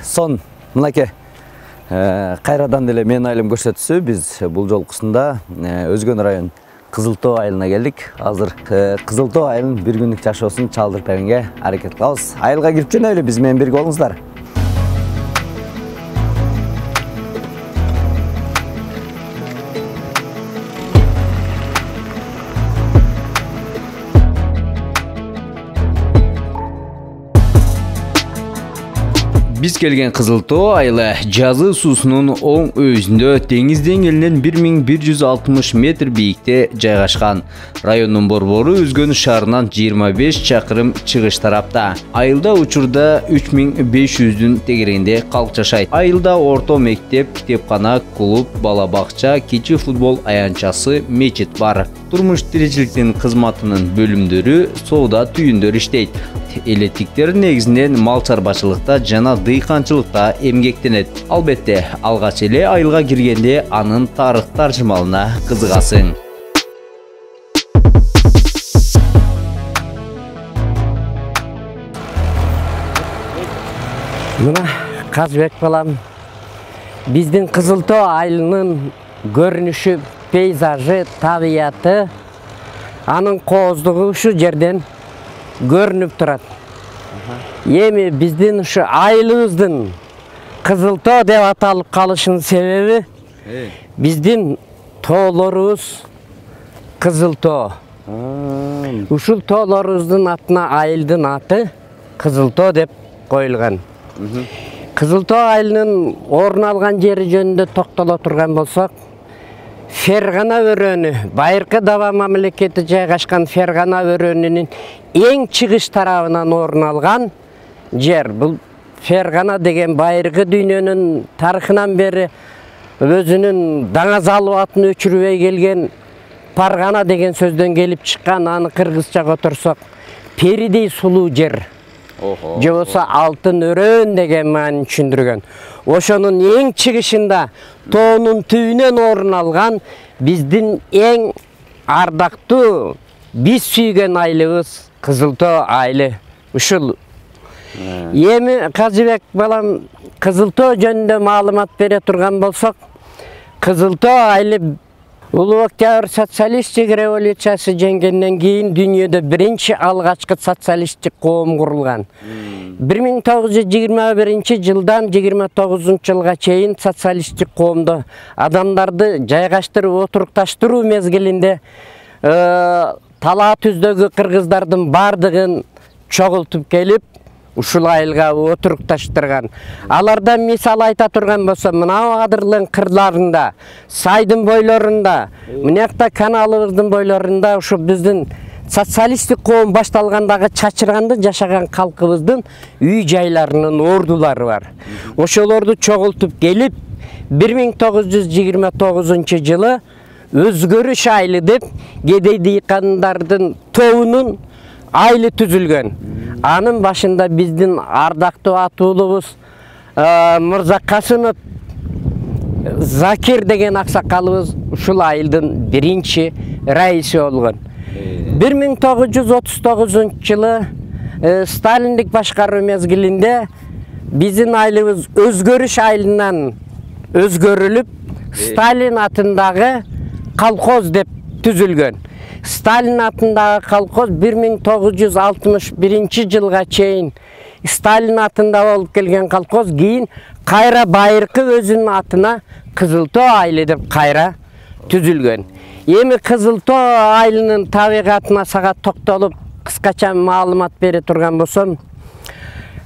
Сон, мынакей, кайрадан деле менин айылым көрсөтүүсү. Биз бул жолкусунда Өзгөн район Кызыл Тоо айылына келдик. Азыр Кызыл Тоо айылын бир күндүк жашоосун чалдырып берүүгө аракет кылабыз. Айылга кирип жөнөйлү, биз менен бирге болуңуздар. Biz kelgen Kızıl Too айылы жазы суусунун оң өзүндө деңиз деңгээлинен 1160 метр бийикте жайгашкан. Райондун борбору Өзгөн шаарынан 25 чакырым чыгыш тарапта. Айылда учурда 3500-дүн тегерегинде калк жашайт. Айылда орто мектеп, китепкана, клуб, бала бакча, кичи футбол аянтчасы, мечит бар. Турмуш тиричиликтин кызматынын бөлүмдөрү соода түйүндөр иштейт. Элеттиктер негизинен мал чарбачылыкта жана дыйканчылыкта эмгектенет. Албетте, алгач эле айылга киргенде анын тарых таржымалына кызыгасың. Мына Казбек балам, биздин Кызыл Тоо айылынын көрүнүшү, пейзажы, табияты, анын кооздугу ушу жерден көрүнүп турат. Эми биздин ушу айылыбыздын Кызыл Тоо деп аталып калышынын себеби биздин тоолорубуз Кызыл Тоо. Ушул тоолорубуздун атына айылдын аты Кызыл Тоо деп коюлган. Кызыл Тоо айылынын орун алган жери жөнүндө токтоло турган болсок, Фергана өрөөнү, байыркы Даба мамлекети жайгашкан Фергана өрөөнүнүн эң чыгыш тарабынан орун алган жер. Бул Фергана деген байыркы дүйнөнүн тарыхынан бери өзүнүн даңаз алып атын өчүрбөй келген Паргана деген сөздөн келип чыккан. Аны кыргызчага которсок перидей сулуу жер. Же болсо алтын өрөөн деген маанини түшүндүргөн. Ошонун эң чыгышында тоонун түбүнөн орун алган биздин эң ардактуу, биз сүйгөн айылыбыз Кызыл Тоо айылы. Ушул. Эми Казыбек балам, Кызыл Тоо жөнүндө маалымат бере турган болсок, Кызыл Тоо айылы Улуу Октябрь социалисттик революциясы жеңгенден кийин дүйнөдө биринчи алгачкы социалисттик коом курулган. 1921-жылдан 29-жылга чейин социалисттик коомдо адамдарды жайгаштырып отурукташтыруу мезгилинде талаа түздөгү кыргыздардын бардыгын чогултуп келип, ушул айылга отурукташтырган. Алардан мисал айта турган болсо, мына Адырлын кырларында, Сайдын бойлорунда, мынакта каналыбыздын бойлорунда ушу биздин социалисттик коом башталгандагы чачырганды жашаган калкыбыздын үй жайларынын ордулары бар. Ошолорду чогултуп келип, 1929-жылы Өзгөрүш айылы деп кедей дыйкандардын тобунун айылы түзүлгөн. Анын башында биздин ардактуу атуулубуз Мырза Касымов Закир деген аксакалыбыз ушул айылдын биринчи раиси болгон. 1939-жылы Сталиндик башкаруу мезгилинде биздин айылыбыз Өзгөрүш айылынан өзгөрүлүп, Сталин атындагы колхоз деп түзүлгөн. Сталин атындагы колхоз 1961-жылга чейин Сталин атында болуп келген колхоз кийин кайра байыркы өзүнүн атына Кызыл Тоо айылы деп кайра түзүлгөн. Эми Кызыл Тоо айылынын табигатына сага токтолуп кыскача маалымат бере турган болсом,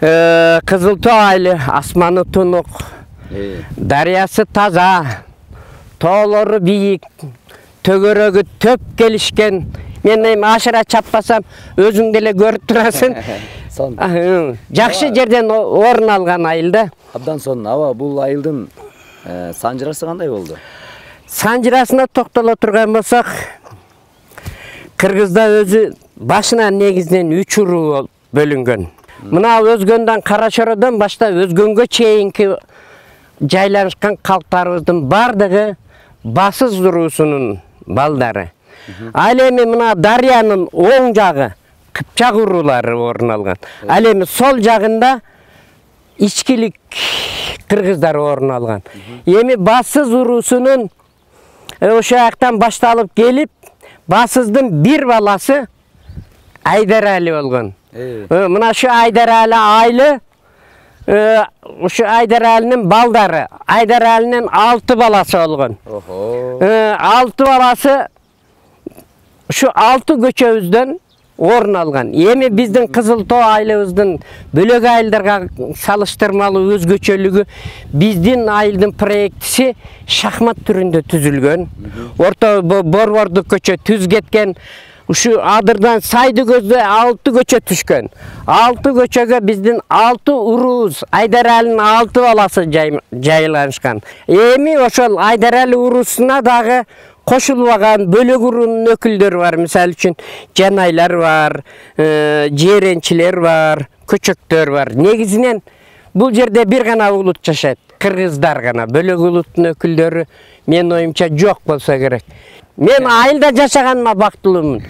Кызыл Тоо айылы асманы тунук, дарыясы таза, тоолору бийик, төгөрөгү төп келишкен. Мен эми ашыра чаппасам, өзүң деле көрүп турасың. Жакшы жерден орун алган айылда. Абдан сонун. Аба, бул айылдын санжырасы кандай болду? Санжырасына токтоло турган болсок, кыргызда өзү башынан негизинен 3 уруу бөлүнгөн. Мына Өзгөндөн Карачородон баштап Өзгөнгө чейинки жайлашкан калктарыбыздын бардыгы Басыз уруусунун балдары. Ал эми мына дарыянын оң жагы Кыпчак уруулары орун алган. Ал эми сол жагында içkilik Kırgızдар орын алган. Эми Басыз урусунун ошо жактан башталып келип, Басыздын бир баласы Айдарали болгон. Мына şu Айдарали айлы şu Айдаралинин балдары. Айдаралинин 6 баласы болгон. 6 баласы şu 6 көчөбүздөн орын алган. Эми биздин Кызыл Тоо айылыбыздын бөлөк айылдарга салыштырмалуу өзгөчөлүгү биздин айылдын проектиси шахмат түрүндө түзүлгөн. Орто борбордук көчө түз кеткен. Ушу адырдан сайды көздө 6 көчө түшкөн. 6 көчөгө биздин 6 уруус Айдаралинин 6 баласы жайланышкан. Эми ошол Айдарали уруусуна дагы кошулбаган бөлөк уруунун өкүлдөрү бар. Мисалы үчүн жанайлар бар, жеренчилер бар, көчөктөр бар. Негизинен бул жерде бир гана улут жашайт. Кыргыздар гана. Бөлөк улуттун өкүлдөрү мен оюмча жок болсо керек. Мен айылда жашаганыма бактылуумун.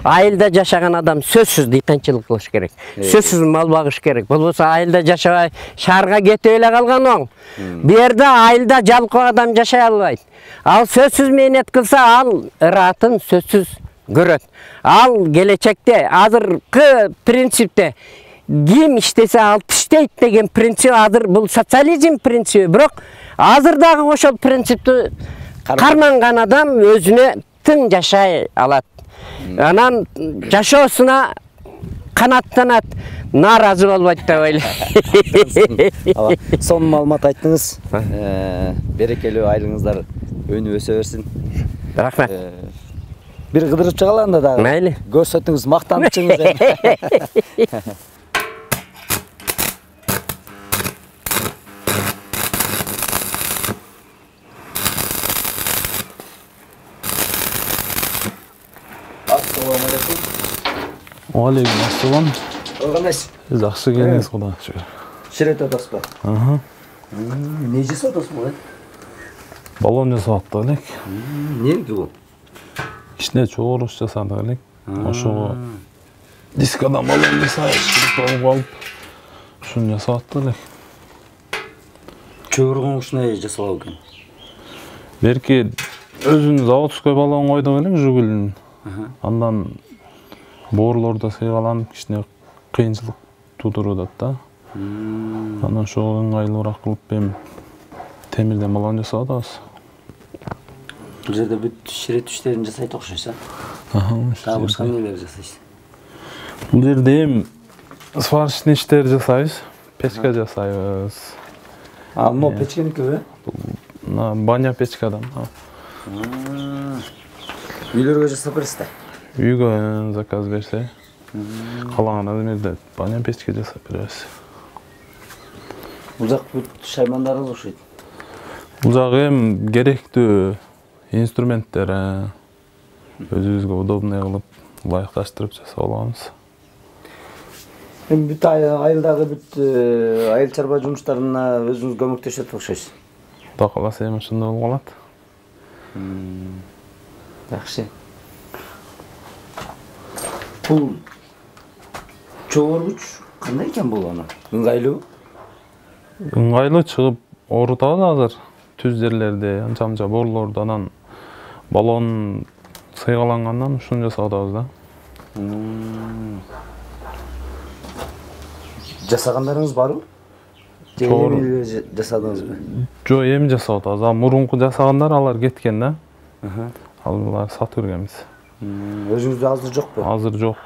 Айылда жашаган адам сөзсүз дыйтанчылык кылыш керек. Сөзсүз мал багыш керек. Болбосо айылда жашабай шаарга кетип эле калган оң. Бу жерде айылда жалкоо адам жашай албайт. Ал сөзсүз мээнет кылса, ал ыраатын сөзсүз көрөт. Ал келечекте азыркы принципте ким иштесе ал иштейт деген принцип азыр бул социализм принципи. Бирок азыр дагы ошол принципти карманган адам өзүнө тың жашай алат. Анан жашоосуна канаттанат, нааразы болбойт деп ойлойм. Сонун маалымат айттыңыз. Берекелүү айылыңыздар өнүп өсө берсин. Рахмат. Бир кыдырып чыгалам да дагы. Мейли. Көрсөтүңүз, мактанып чыгыңыз. Алейкум ассалам. Калганайсыз? Жакшы келиңиз, Кудайга шүгүр. Шерет атасызбы? Не жасап атасыз бул? Баллон жасап атты элек. Эмнеги бул? Кичине чогуруш жасадык элек. Ошого дискадан баллон жасап алып, ушуну жасап атты элек. Чөгүргөн ушундай жасалабы экен. Берки өзүнүн заводской баллон койдук элек жүгүлүн. Андан боорлордо сыйгаланып кичине кыйынчылык туудурат да. Анан ошого ыңгайлуураак кылып эми темирден баллон жасап атабыз. Бул жерде бүт ширет иштерин жасайт окшойсуз, Дагы башка эмнелер жасайсыз? Бул жерде эми сварочный иштер жасайбыз, печка жасайбыз. Могу печкеники? Баня печкадан. Үйлөргө жасап бересиз да? Үйгө заказ берсе, калаган размерде баня печке жасап беребиз. Бул жак бүт шаймандарыңыз окшойт. Бул жак эми керектүү инструменттер өзүбүзгө удобный кылып ылайыкташтырып жасап алабыз. Эми бүт айылдагы бүт айыл чарба жумуштарына өзүңүз көмөктөшөт окшойсуз. Кудай кааласа эми ошондой болуп калат. Жакшы. Бул чогоргуч кандай экен бул аны? Ыңгайлуу? Ыңгайлуу чыгып оорутабыз азыр. Түз жерлерде, анча-мынча боорлордо анан баллон сыйгалангандан ушуну жасап атабыз да. Жасагандарыңыз барбы? Эми жасадыңызбы? Жок, эми жасап атабыз. Мурунку жасагандар алар кеткен да. Алар сатып бергенбиз. Өзүңүздө азыр жокпу? Азыр жок.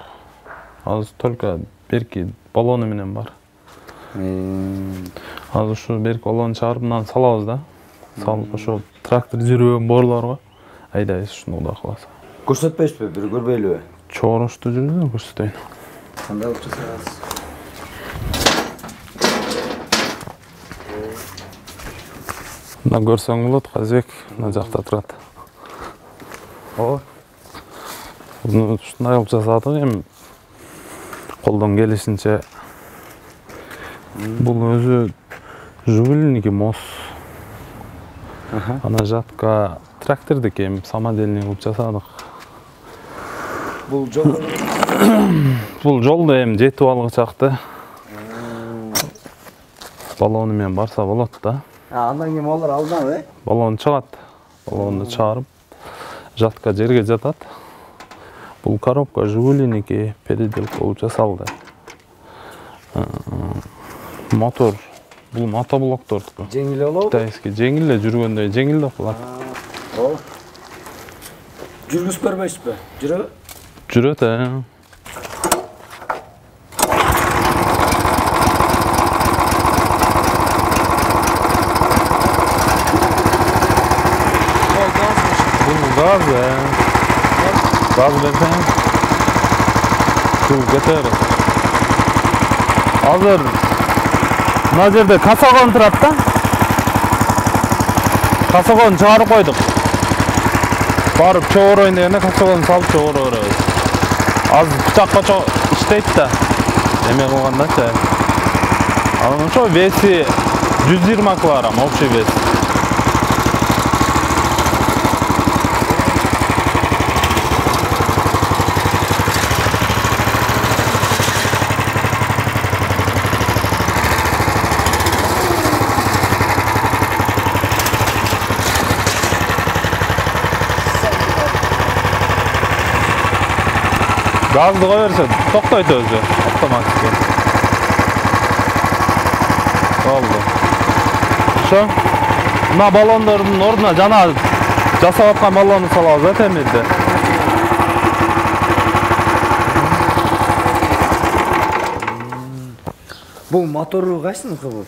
Азыр только берки баллону менен бар. Азыр ушу берки баллон чыгарып анан салабыз да. Салып ошо трактор жүргөн боорлорго айдайбыз ушуну Кудай кааласа. Көрсөтпөйсүзбү, бир көрбөйлүбү? Чогурушту жүргүзүп көрсөтөйүн. Кандай болуп жасайсыз? Мына көрсөң болот, Казбек мына жакта турат. Ушундай кылып жасадык эми колдон келишинче. Бул өзү жугулники моз. Ана жатка трактордуки эми самодельный кылып жасадык. Бул жол Бул жолдо эми жетип алгычакты. Balonu men barsa bolot da. Андан кийин алар алданбы? Балон чыгат. Балонду чыгарып, жатка жерге жатат. Бул коробка Жигулиники переделка болуп жасалды. Мотор, бул мотоблоктордуку. Жеңил болобу? Китайский жеңил эле жүргөндөй жеңил деп калат. О. Жүргүз бербейсизби? Жүрөбү? Жүрөт, Gaz, gaz versen su getir. Hazır mına jerde kasagon turat da. Kasagon çıgarıp koyduk. Barıp çoğurayın degende kasagon salıp çoğuruyoruz. Az bıçakka çok işteyt da. Emek olganda Anın şu vesi 120 kilogram общий вес. Gazlı koyarsa toktayt özü, otomatik. Oldu. Şu, buna balonların orduna jana jasap atkan balonu salabız da temirdi. Bu motoru kaçsınıkı bu?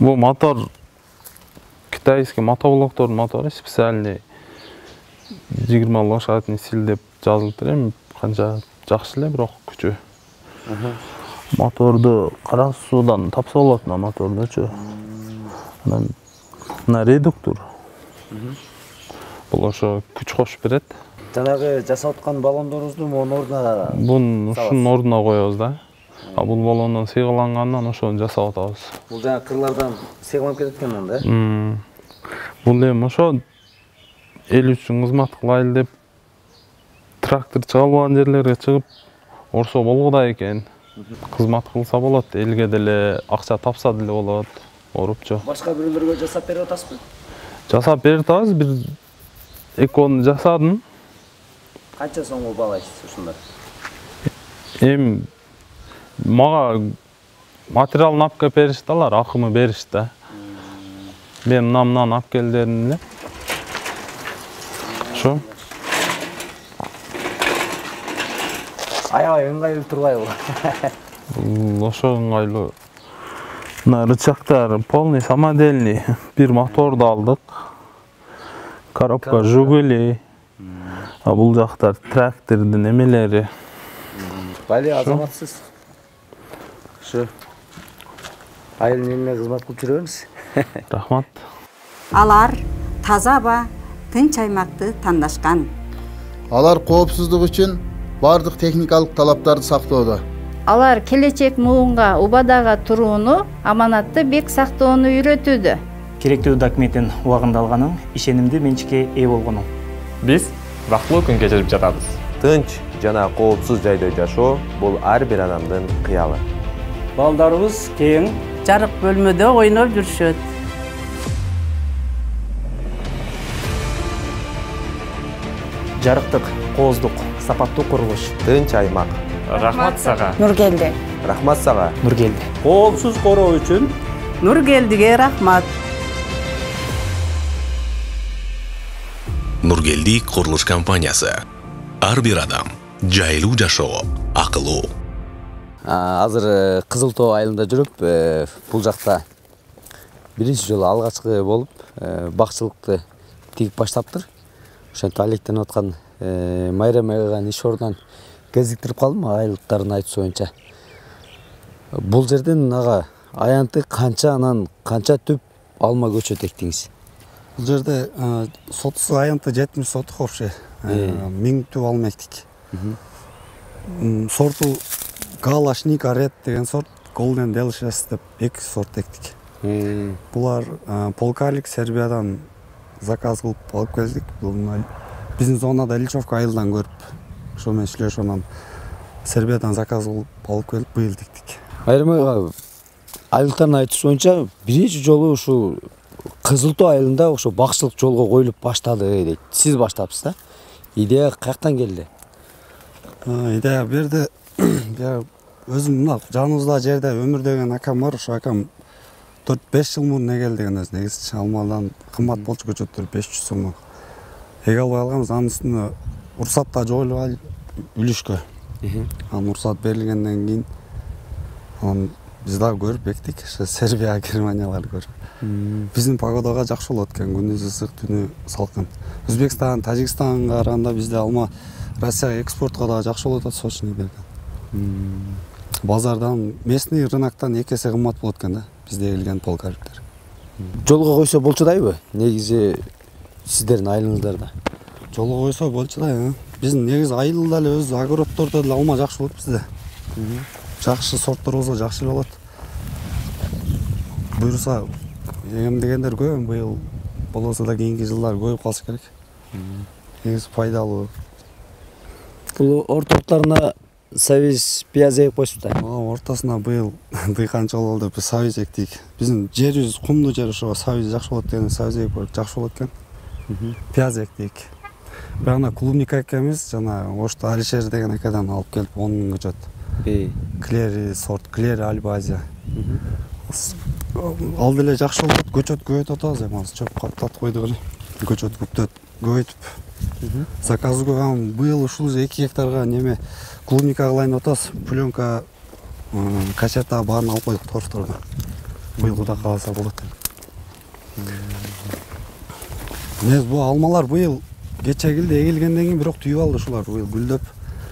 Bu motor Китайский мотоблоктордун мотору специальный 20 лошадиный сил деп жазылыптыр. Эми канча жакшы эле, бирок күчү. Моторду кара суудан тапса болот, мына мотордучу. Анан мына редуктор. Бул ошо күч кошуп берет. Жанагы жасап аткан баллондорубузду монун ордуна ушунун ордуна коебуз да. А бул баллондон сыйгалангандан ошону жасап атабыз. Бул жана кырлардан сыйгаланып кететкенден да? Бул эми ошо эл үчүн кызмат кылайлы деп трактор чыга албаган жерлерге чыгып орсо болгудай экен. Кызмат кылса болот, элге деле акча тапса деле болот. Орупчу. Башка бирөөлөргө жасап берип атасызбы? Жасап берип атабыз, бир экону жасадым. Канча сом баалайсыз ушунда? Эми мага материалын алып келип беришти, алар акымы беришти. Мен мынаны алып кел дедим эле. Ошо. Аябай ыңгайлуу турбайбы? Ошо ыңгайлуу. Мына рычактар полный самодельный. Бир моторду алдык. Коробка Жигули. А бул жактар трактордун эмелери. Бали азаматсыз. Шу. Айылдын элине кызмат кылып жүрөбүз. Рахмат. Алар таза аба, тынч аймакты тандашкан. Алар коопсуздук үчүн бардык техникалык талаптарды сактоодо. Алар келечек муунга убадага турууну, аманатты бек сактоону үйрөтүүдө. Керектүү документтин убагында алганын, ишенимдүү менчикке ээ болгону. Биз бактылуу күн кечирип жатабыз. Тынч жана коопсуз жайда жашоо бул ар бир адамдын кыялы. Балдарыбыз кең жарык бөлмөдө ойноп жүрүшөт. Жарыктык, кооздук, сапаттуу курулуш. Тынч аймак. Рахмат сага. Нургелди. Рахмат сага. Нургелди. коопсуз короо үчүн Нургелдиге рахмат. Нургелди курулуш компаниясы. Ар бир адам жайлуу жашоо, акылуу. Азыр Кызыл Тоо айылында жүрүп, бул жакта биринчи жолу алгачкы болуп, бакчылыкты тигип баштаптыр. Ошентип алектенип аткан Майрам айган иш ордунан кезиктирип калдым, айылдыктардын айтуусу боюнча. Бул жерден ага аянты канча, анан канча түп алма көчөт эктиңиз? Бул жерде сотусу аянты 70 сотук вообще. 1000 түп алма эктик. Сорту Галашник Арет деген сорт, Golden Delicious деп 2 сорт эктик. Булар Полкалик Сербиядан заказ кылып алып келдик. Биздин зонада Ильчовка айылдан көрүп, ошо менен иштешөнөн Сербиядан заказ кылып алып келип быйыл диктик. Майрам айга айылдардын айтышы боюнча биринчи жолу ушул Кызыл Тоо айылында ошо бакчылык жолго коюлуп баштады дейт. Сиз баштапсыз да? Идея каяктан келди? Идея берди. Өзүм мына жаныбызда жерде өмүр деген акам бар. Ошо акам 4-5 жыл мурун эгел деген өзү негизи алмадан кымбат болчу көчөттөр 500 сом. Эге албай калганбыз, анын үстүнө уруксат да жок эле үлүшкө. Анын уруксат берилгенден кийин анан биз дагы көрүп эктик, Сербия, Германияларды көрүп. Биздин погодага жакшы болот экен, күнүзү ысык, түнү салкын. Өзбекстан, Тажикстанга караганда бизде алма Россияга экспортко дагы жакшы болот, сочный берген. Базардан, местный рыноктан 2 эсе кымбат болот экен да, бизде эгилген полкарптер. Жолго койсо болчудайбы? Негизи сиздердин айылыңыздарда. Жолго койсо болчудай. Биздин негизи айылда эле өз огороддордо эле алма жакшы болот бизде. Жакшы сорттор болсо жакшы болот. Буюрса эмдегендер көп, быйыл болосо да кийинки жылдар көбөйүп калса керек. Негизи пайдалуу. Бул ортоктарына сабиз пияз эгип койсуздар. Ортосуна быйыл дыйканчы болду деп сабиз эктик. Биздин жерибиз кумдуу жер, ошо сабиз жакшы болот деген сабиз эгип койдук, жакшы болот экен. Пияз эктик. Бирана клубника экенбиз, жана ошто Алишер деген акадан алып келип 10 000 көчөт. Клери сорт, Клери Альбазия. Алды эле жакшы болот, көчөт көбөйтүп атабыз, эми чөп каптатып койдук эле. Көчөт көбөйтүп. Заказ койгон быйыл ушул 2 гектарга неме клубника кылайын деп атабыз. Пленка, качета баарын алып койдук торфтордон. Быйыл Кудай кааласа болот. Бул алмалар быйыл кечегилде эгилгенден кийин бирок түйүп алды ушулар, быйыл гүлдөп.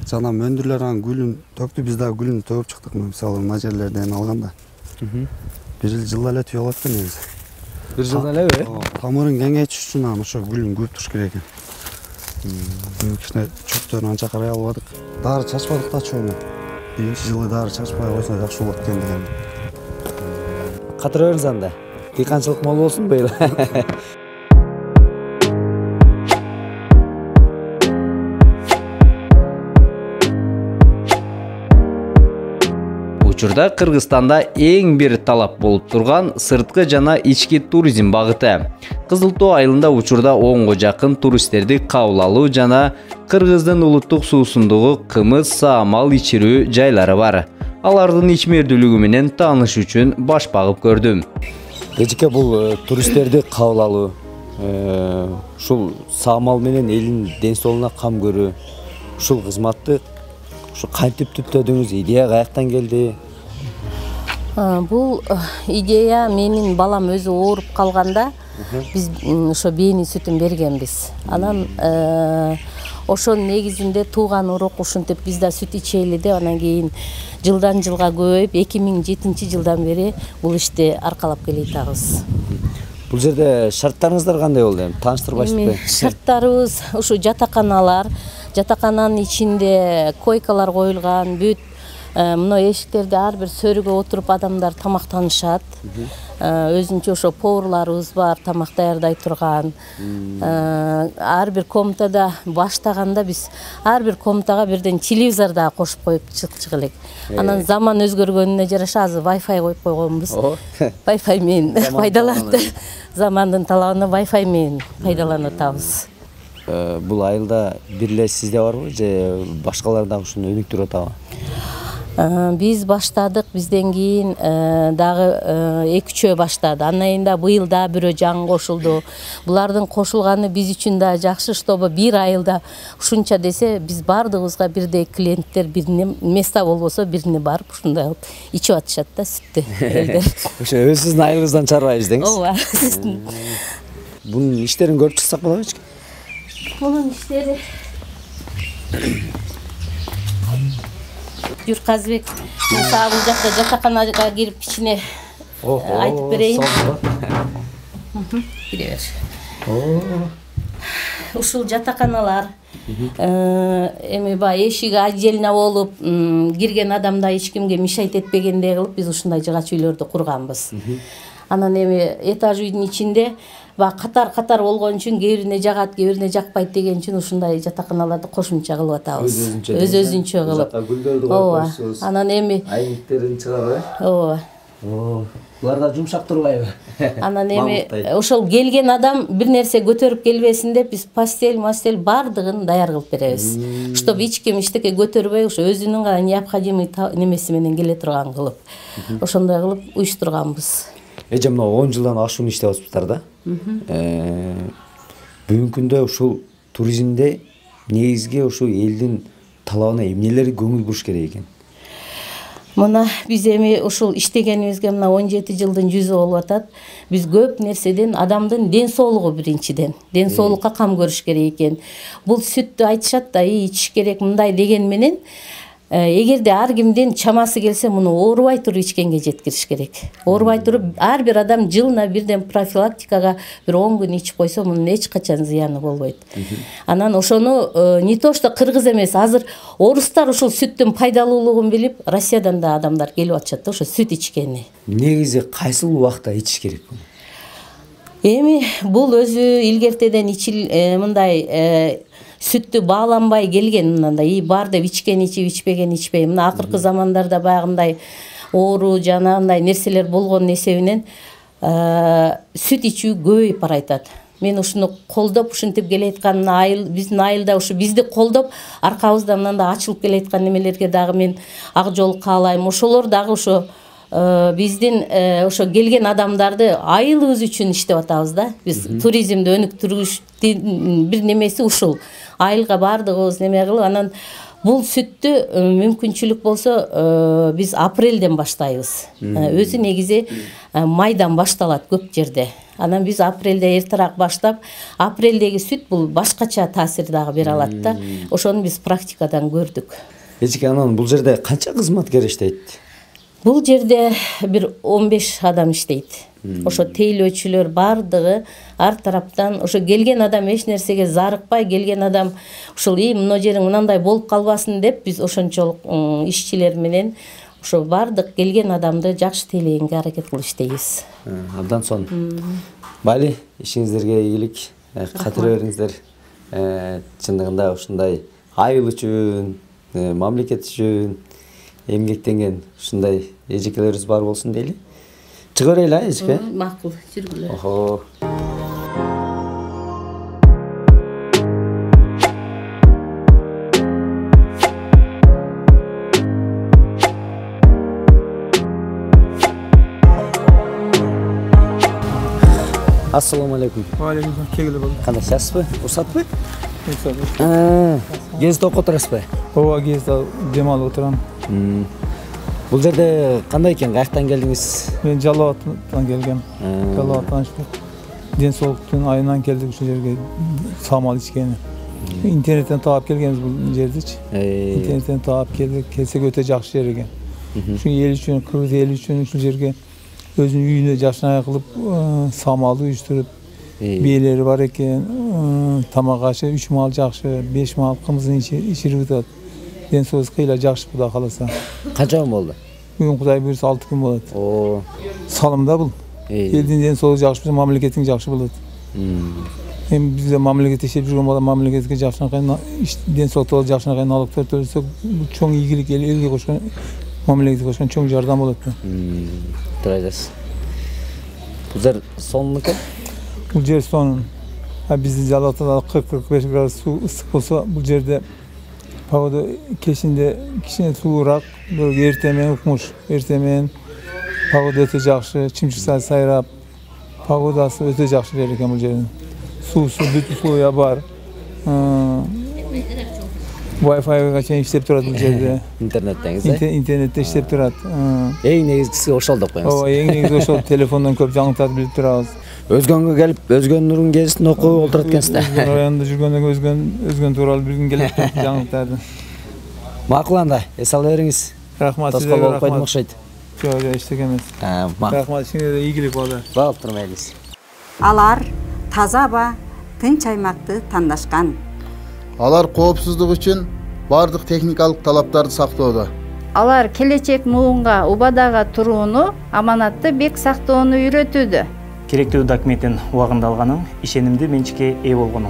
Жана мөндүрлөр анын гүлүн төктү, биз дагы гүлүн төгүп чыктык, мисалы мына жерлерден алганда. 1 жыл эле түйүп алат экен негизи. 1 жыл элеби? Тамырын кеңейтиш үчүн анан ошо гүлүн көп туруш керек экен. Кичине чөптөрүн анча карай албадык. Дары чачпадык да чөйнө. Биринчи жылы дары чачпай койсо жакшы болот экен деген. Катыра бериңиз анда. Дыйканчылык мол болсун быйыл. Учурда Кыргызстанда эң бир талап болуп турган сырткы жана ички туризм багыты. Кызыл Тоо айылында учурда 10го жакын туристтерди кабыл алуу жана Кыргыздын улуттук суусундугу кымыз, саамал ичирүү жайлары бар. Алардын ичмердүүлүгү менен тааныш үчүн баш багып көрдүм. Эжеке бул туристтерди кабыл алуу, ушул саамал менен элдин ден соолугуна кам көрүү, ушул кызматты кантип түптөдүңүз? Идея каяктан келди? Бул идея менин балам өзү ооруп калганда биз ошо бээни сүтүн бергенбиз. Анан ошонун негизинде тууган урук ушинтип биз да сүт ичели деп, анан кийин жылдан жылга көбөйүп 2007 жылдан бери бул ишти аркалап келе жатабыз. Бул жерде шарттарыңыздар кандай болду? Тааныштырбайсызбы? Шарттарыбыз ушу жатаканалар, жатакананын ичинде койкалар коюлган, бүт мына эшиктерде ар бир сөрүгө отуруп адамдар тамактанышат. Өзүнчө ошо поварларыбыз бар, тамак даярдай турган. Ар бир комнатада баштаганда биз ар бир комнатага бирден телевизор да кошуп коюп чыкчык элек. Анан заман өзгөргөнүнө жараша азыр Wi-Fi коюп койгонбуз. Wi-Fi менен пайдаланып, замандын талабына Wi-Fi менен пайдаланып атабыз. Бул айылда бир эле сизде барбы же башкалар дагы ушуну өнүктүрүп атабы? Биз баштадык, бизден кийин дагы 2-3 баштады. Андан да быйыл да бирөө жаңы кошулду. Булардын кошулганы биз үчүн да жакшы, чтобы бир айылда ушунча десе, биз бардыгыбызга бирдей клиенттер, бирине место болбосо бирине барып ушундай кылып ичип атышат да сүттү. Ошо өзүңүздүн айылыңыздан чарба издеңиз. Ооба. Бунун иштерин көрүп чыксак болобучу? Bunun işleri Жүр Казбек, mesela bu жатаканага girip içine айтып берейин. Girever. Ушул жатаканалар эми бай эшиги отдельно болуп, кирген адамда эч кимге мешайт этпегендей кылып биз ушундай жыгач үйлөрдү курганбыз. Анан эми этаж үйдүн ичинде катар болгон үчүн кээ бирине жагат, кээ бирине жакпайт деген үчүн ушундай жатаканаларды кошумча кылып атабыз. Өз-өзүнчө кылып. Ооба. Анан эми айнектерин чыгарып, ооба. Буларга жумшак турбайбы? Анан эми ошол келген адам бир нерсе көтөрүп келбесин деп биз пастель бардыгын даяр кылып беребиз. Чтобы эч ким эчтеке көтөрбөй, ошо өзүнүн гана необходимый немеси менен келе турган кылып. Ошондой кылып уюштурганбыз. Эже мына 10 жылдан ашуун иштеп атыптыр да. Бүгүнкү күндө ушул туризмде негизги ушул элдин талабына эмнелер көңүл буруш керек экен? Мына биз эми ушул иштегенибизге мына 17 жылдын жүзү болуп атат. Биз көп нерседен адамдын ден соолугу биринчиден. Ден соолукка кам көрүш керек экен. Бул сүттү айтышат да, ичиш керек мындай деген менен эгерде ар кимдин чамасы келсе муну оорубай туруп ичкенге жеткириш керек. Оорубай туруп ар бир адам жылына бирден профилактикага бир 10 күн ичип койсо мунун эч качан зыяны болбойт. Анан ошону не то что кыргыз эмес, азыр орустар ушул сүттүн пайдалуулугун билип, Россиядан да адамдар келип атышат да ошо сүт ичкени. Негизи кайсыл убакта ичиш керек бул? Эми бул өзү илгертеден мындай сүттү бааланбай келген, мындай бар деп ичкен ичип, ичпеген ичпей. Мына акыркы замандарда баягындай оору жанагындай нерселер болгон эсебинен сүт ичүү көбөйүп баратат. Мен ушуну колдоп, ушинтип келеаткан биздин айылда ушу бизди колдоп, аркабызда мындай ачылып келеаткан немелерге дагы мен ак жол каалайм. Ошолор дагы ошо биздин ошо келген адамдарды айылыбыз үчүн иштеп атабыз да. Биз туризмди өнүктүрүштүн бир немеси ушул. Айылга бардыгыбыз неме кылып, анан бул сүттү мүмкүнчүлүк болсо биз апрелден баштайбыз. Өзү негизи майдан башталат көп жерде. Анан биз апрелде эртерээк баштап, апрелдеги сүт бул башкача таасир дагы бере алат да. Ошону биз практикадан көрдүк. Эчке анан бул жерде канча кызматкер иштейт? Бул жерде бир 15 адам иштейт. Ошо тейлөөчүлөр бардыгы ар тараптан, ошо келген адам эч нерсеге зарыкпай, келген адам ушул мына жериң мындай болуп калбасын деп биз ошончолук ишчилер менен ошо бардык келген адамды жакшы тейлегенге аракет кылып иштейбиз. Абдан сонун. Бали, ишиңиздерге ийгилик, катыра бериңиздер. Чындыгында ушундай айыл үчүн, мамлекет үчүн эмгектенген ушундай эжекелерибиз бар болсун дейли. Чыга берели, эжеке? Макул, жүргүлө. Охо. Ассаламу алейкум. Алейкум, кегиле болду. Кандайсызбы? Урсатпы? Урсат. Гезде окуп отурасызбы? Ооба, гезде дем алып отурам. Бул жерде кандай экен? Каяктан келдиңиз? Мен Жалал Абадтан келгем. Жалал Абадтан ден соолуктун айынан келдик ушул жерге самал ичкени. Интернеттен таап келгенбиз бул жердичи. Интернеттен таап келдик. Келсек өтө жакшы жер экен. Ушу эл үчүн, кыргыз эли үчүн ушул жерге өзүнүн үйүнө жашынай кылып самалды уюштуруп, биелери бар экен, тамак ашы 3 мал жакшы, 5 мал кымызын ичирип атат. Ден соолугу кыйла жакшы Кудай кааласа. Канча күн болду? Бүгүн Кудай буйрса 6 күн болот. Салымда бул. Элдин ден соолугу жакшы болсо, мамлекеттин жакшы болот. Эми бизде мамлекетте иштеп жүргөн бала мамлекетке жакшынакай ден соолукту жакшынакай налогтор төлөсөк, бул чоң ийгилик, элге кошкон, мамлекетке кошкон чоң жардам болот да. Турайсыз. Бул жер сонун экен? Бул жер сонун. Биздин Жалатада 40-45 градус суу ысык болсо, бул жерде погода кечинде кичине суураак, бирок эртең менен укмуш. Эртең менен погода өтө жакшы, чымчыкса сайрап, погодасы өтө жакшы жер экен бул жердин. Суусу бүт условия бар. Wi-Fi чейин иштеп турат бул жерде. Интернеттеңиз, Интернетте иштеп турат. Эң негизгиси ошол деп коебуз. Ооба, эң негизи ошол. Телефондон көп жаңылыктарды билип турабыз. Өзгөнгө келип, өзгөнүн гезитин окуп олтурат экенсиз да. Районда жүргөндө өзгөн тууралуу билгим келип турат жаңылыктарды. Макул анда, эс ала бериңиз. Рахмат, сизге болуп койдум окшойт. Жок, эчтеке эмес. Рахмат, сиңерге ийгилик болду. Багып турмайлысыз. Алар таза аба, тынч аймакты тандашкан. Алар коопсуздук үчүн бардык техникалык талаптарды сактоодо. Алар келечек муунга убадага турууну, аманатты бек сактоону үйрөтүүдө. Керектүү документтин убагында алганын, ишенимдүү менчикке ээ болгону.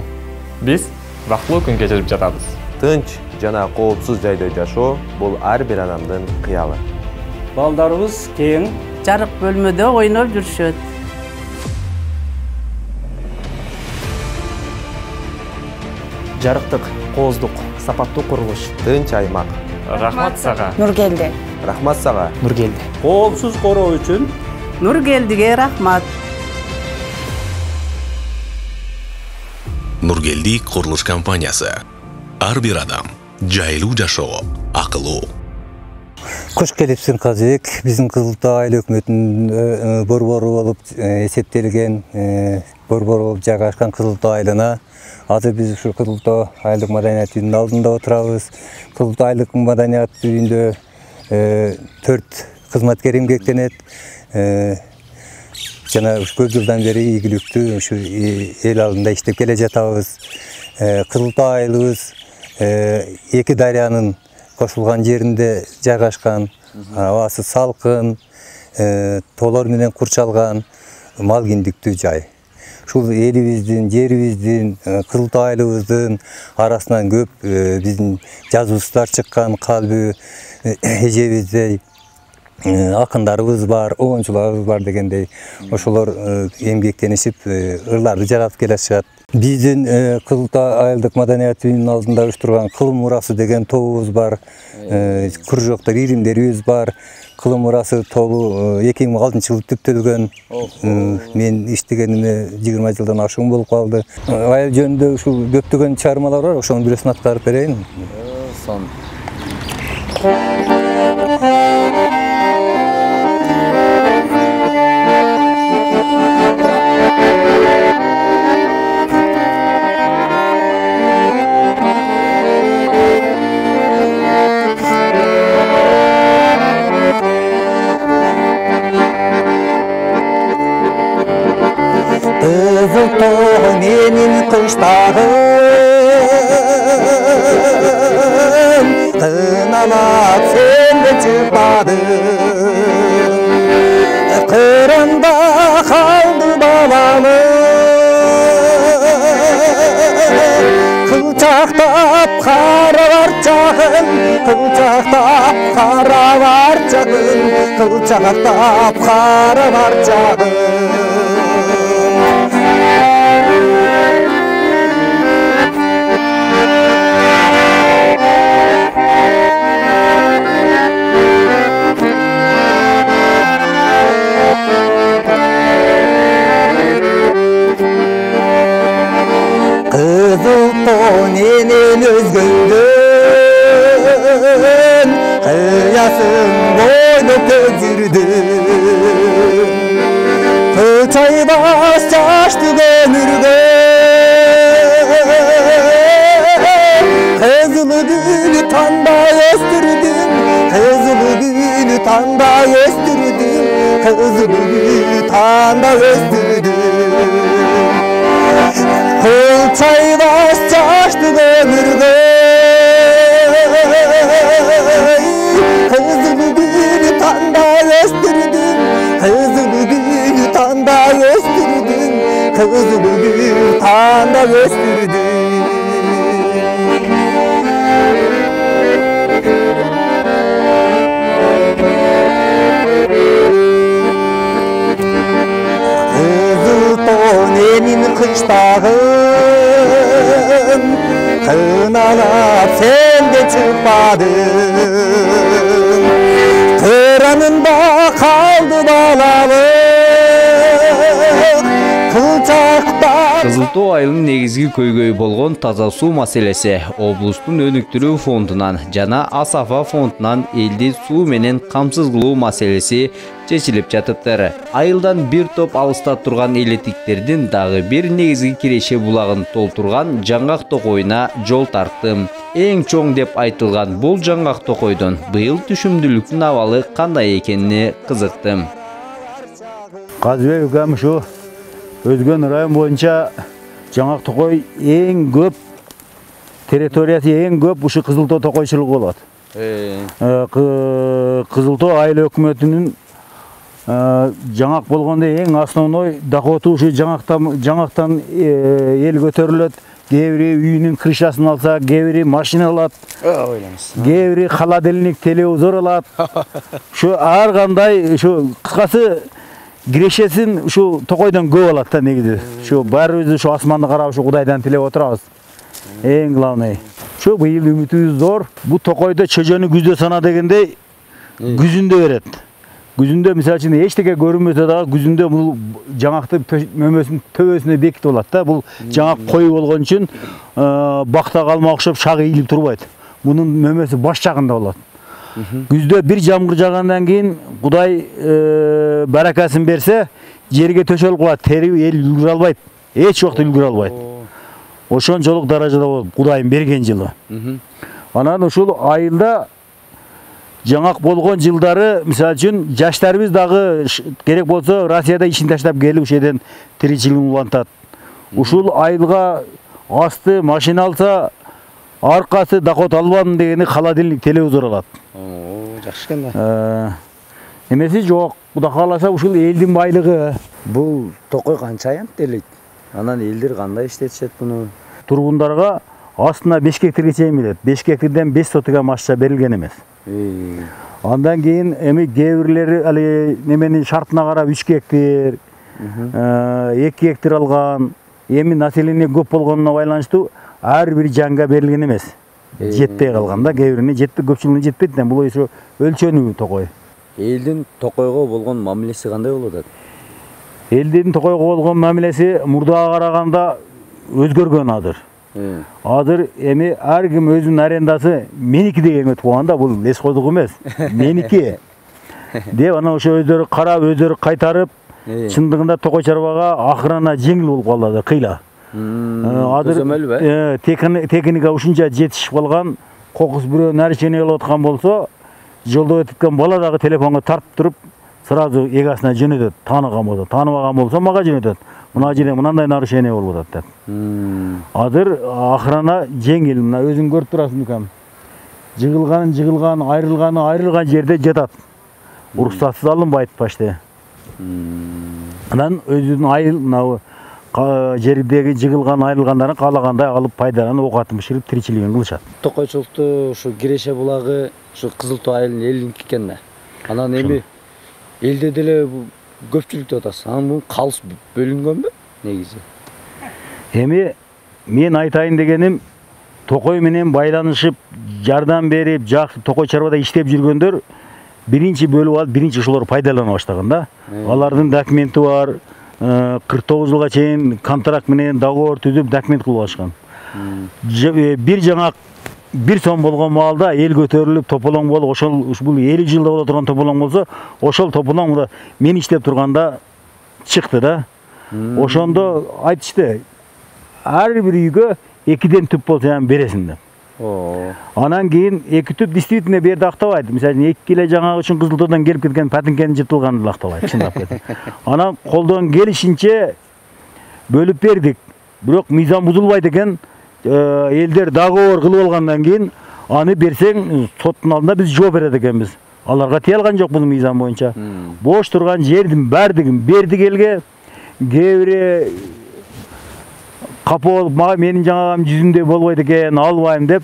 Биз бактылуу күн кечирип жатабыз. Тынч жана коопсуз жайда жашоо бул ар бир адамдын кыялы. Балдарыбыз кийин жарык бөлмөдө ойноп жүрүшөт. Жарыктык, кооздук, сапаттуу курулуш. Тынч аймак. Рахмат сага. Нургелди. Рахмат сага. Нургелди. Коопсуз короо үчүн Нургелдиге рахмат. Нургелди курулуш компаниясы. Ар бир адам жайлуу жашоо, акылуу. Куш келипсиң Казыбек, биздин Кызылтоо айыл өкмөтүнүн борбору болуп эсептелген, борбору болуп жайгашкан Кызылтоо айылына азыр биз ушу Кызылтоо айылдык маданият үйүнүн алдында отурабыз. Кызылтоо айылдык маданият үйүндө 4 кызматкер эмгектенет. Жана көп жылдан бери ийгиликтүү ушу эл алдында иштеп келе жатабыз. Кызылтоо айылыбыз 2 дарыянын кошулган жеринде жайгашкан, абасы салкын, тоолор менен курчалган мал киндиктүү жай. Ушул элибиздин, жерибиздин, Кызылтоо айылыбыздын арасынан көп биздин жазуучулар чыккан, калбы эжебиздей акындарыбыз бар, оончуларыбыз бар дегендей. Ошолор эмгектенишип ырларды жаратып келишет. Биздин Кызылтоо айылдык маданият үйүнүн алдында уюштурган кылым урасы деген тобубуз бар. Кружоктор, иримдерибиз бар. Кылым урасы тобу 2006-жылы түптөлгөн. Мен иштегениме 20 жылдан ашуун болуп калды. Айыл жөнүндө ушул көптөгөн чыгармалар бар, ошонун бирөөсүн аткарып берейин. Kızıltoo menin kıştağım, kınalap sende çıkmadın. Kırında kaldı balamın, kılçaktap kara var çakın, kılçaktap kara var çakın, kılçaktap kara var çakın. Kızıltoo nenen özgördün, kıyasın boynu gözürdün. Kılçay baş çaştı gönürge, kızılı gülü tanda östürdün, kızılı gülü tanda östürdün, kızılı gülü tanda östürdün. Kılçay baş çaştı gönürge, kızılı gülü tanda östürdün, kızılı gülü tanda östürdün, kızılı gülü tanda östürdün. Kızıltoo nenin kıştağım, kınalap sende çıkmadın. Kıranında kaldı balalık, kılçakta. Кызылтоо айылынын негизги көйгөйү болгон таза суу маселеси облустун өнүктүрүү фондунан жана Асафа фондунан элди суу менен камсыз кылуу маселеси чечилип жатыптыр. Айылдан бир топ алыста турган элетиктердин дагы бир негизги киреше булагын толтурган жаңгак токойуна жол тарттым. Эң чоң деп айтылган бул жаңгак токойдон быйыл түшүмдүүлүктүн абалы кандай экенине кызыктым. Казыбек укам ушу Өзгөн район боюнча жаңгак токой эң көп территориясы эң көп ушу Кызылтоо токойчулугу болот. Кызылтоо айыл өкмөтүнүн жаңгак болгондо эң основной доходу ушу жаңгактан эл көтөрүлөт. кээ бири үйүнүн крышасын алса, кээ бири машина алат, кээ бири холодильник, телевизор алат. Şu ар кандай, şu кыскасы кирешесин ушу токойдон көп алат да негизи. Şu баарыбыз ушу асманды карап ушу Кудайдан тилеп отурабыз. Эң главный. Şu быйыл үмүтүбүз зор. Бу токойдо чөжөнү күздө сана дегендей күзүндө берет. Күзүндө мисалы үчүн эчтеке көрүнбөсө дагы күзүндө бул жаңакты мөмөсүнүн төбөсүнө бекитип алат да. Бул жаңак кою болгон үчүн бакта калма окшоп шагы ийилип турбайт. Мунун мөмөсү баш жагында болот. Күздө бир жамгыр жагандан кийин Кудай баракасын берсе, жерге төшөлүп калат, тери эл үлгүрө албайт. Эч убакта үлгүрө албайт. Ошончолук даражада болот Кудайым берген жылы. Анан ушул айылда жаңак болгон жылдары, мисалы үчүн, жаштарыбыз дагы керек болсо Россияда ишин таштап келип ушеден тиричилигин улантат. Ушул айылга асты машина алса, аркасы доход албадым дегени холодильник, телевизор алат. Жакшы экен. Эмеси жок. Кудай кааласа ушул элдин байлыгы. Бул токой канча аянт делет? Анан элдер кандай иштетишет буну? Тургундарга астына 5 гектарга чейин берет. 5 гектардан 5 сотыга машча берилген эмес. Андан кийин эми кээ бирлери али неменин шартына карап 3 гектар, 2 гектар алган. Эми население көп болгонуна байланыштуу ар бир жанга берилген эмес. Жетпей калган да, кээ бирине жетпей, көпчүлүгүнө жетпейт да. Бул ошо өлчөнүү токой. Элдин токойго болгон мамилеси кандай болуп атат? Элдин токойго болгон мамилеси мурдага караганда өзгөргөн азыр. Азыр эми ар ким өзүнүн арендасы меники деген өтүп калган да, бул лесхоздук эмес. Меники. Деп анан ошо өздөрү карап, өздөрү кайтарып, чындыгында токой чарбага акырына жеңил болуп калды, кыйла. Азыр техника ушунча жетишип калган, кокус бирөө нарушение болуп аткан болсо, жолдо өтүп бала дагы телефонго тартып туруп, сразу эгасына жөнөтөт, тааныган болсо, тааныбаган болсо мага жөнөтөт. Мына жерде мындай нарушение болуп атат деп. Азыр акырына жеңил, мына өзүң көрүп турасың укам. Жыгылган, айрылган жерде жатат. Уруксатсыз алынбайт почти. Анан өзүнүн айыл мына жердеги жыгылган, айрылгандарын каалагандай алып пайдаланып, окатын бышырып тиричилигин кылышат. Токойчулукту ушу Киреше булагы ушу Кызыл Тоо айылынын элиники экен да. Анан эми элде деле көпчүлүк деп атасыз. Анан бул калыс бөлүнгөнбү негизи? Эми мен айтайын дегеним, токой менен байланышып, жардам берип, жакшы токой чарбада иштеп жүргөндөр биринчи бөлүп алып, биринчи ошолор пайдалана баштаган да. Алардын документи бар, 49 жылга чейин контракт менен договор түзүп, документ кылып алышкан. Бир жаңак 1 сом болгон маалда эл көтөрүлүп, тополоң болуп, ошол бул 50 жылда боло турган тополоң болсо, ошол тополоң мен иштеп турганда чыкты да. Ошондо айтышты, ар бир үйгө 2ден түп болсо бересиң деп. Анан кийин 2 түп действительно берди актабайт. Мисалы 2 киле жаңак үчүн Кызыл Тоодон келип кеткен патенкенин жыртылганын актабайт, чындап кетти. Анан колдон келишинче бөлүп бердик. Бирок мыйзам бузулбайт экен. Элдер договор кылып алгандан кийин аны берсең соттун алдында биз жооп берет экенбиз. Аларга тие алган жокпуз мыйзам боюнча. Бош турган жердин бардыгын бердик элге. Кээ бири капа болуп, мага менин жаңагам жүзүмдөй болбойт экен, албайм деп,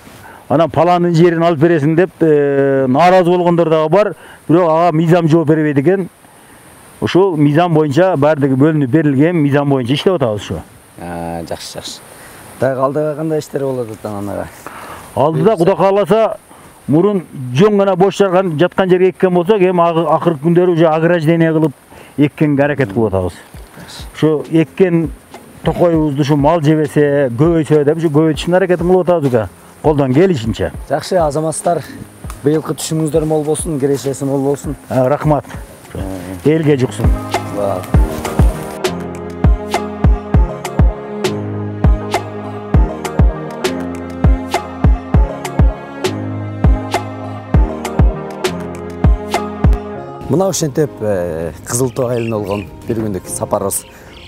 анан паланын жерин алып бересиң деп, нааразы болгондор дагы бар. Бирок ага мыйзам жооп бербейт экен. Ошол мыйзам боюнча бардыгы бөлүнүп берилген, мыйзам боюнча иштеп атабыз ушу. Жакшы. Дагы алдыга кандай иштер болот атан анага? Алдыда Кудай кааласа, мурун жөн гана бош жаткан жерге эккен болсок, эми акыркы күндөрү уже ограждение кылып эккенге аракет кылып атабыз. Ушу эккен токойубузду ушу мал жебесе, көбөйсө деп, ушу көбөйтүшүн аракетин кылып атабыз колдон келишинче. Жакшы, азаматтар, быйылкы түшүмүңүздөр мол болсун, кирешеси мол болсун. Рахмат. Элге жуксун. Мына ошентип Кызыл Тоо айылына болгон бир күндүк сапарыбыз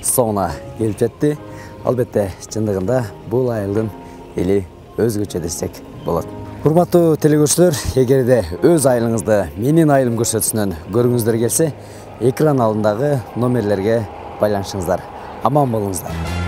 соңуна келип жетти. Албетте, чындыгында бул айылдын эли өзгөчө десек болот. Урматтуу телекөрүүчүлөр, эгерде өз айылыңызды менин айылым көрсөтүүсүнөн көргүңүздөр келсе, экран алдындагы номерлерге байланышыңыздар. Аман болуңуздар.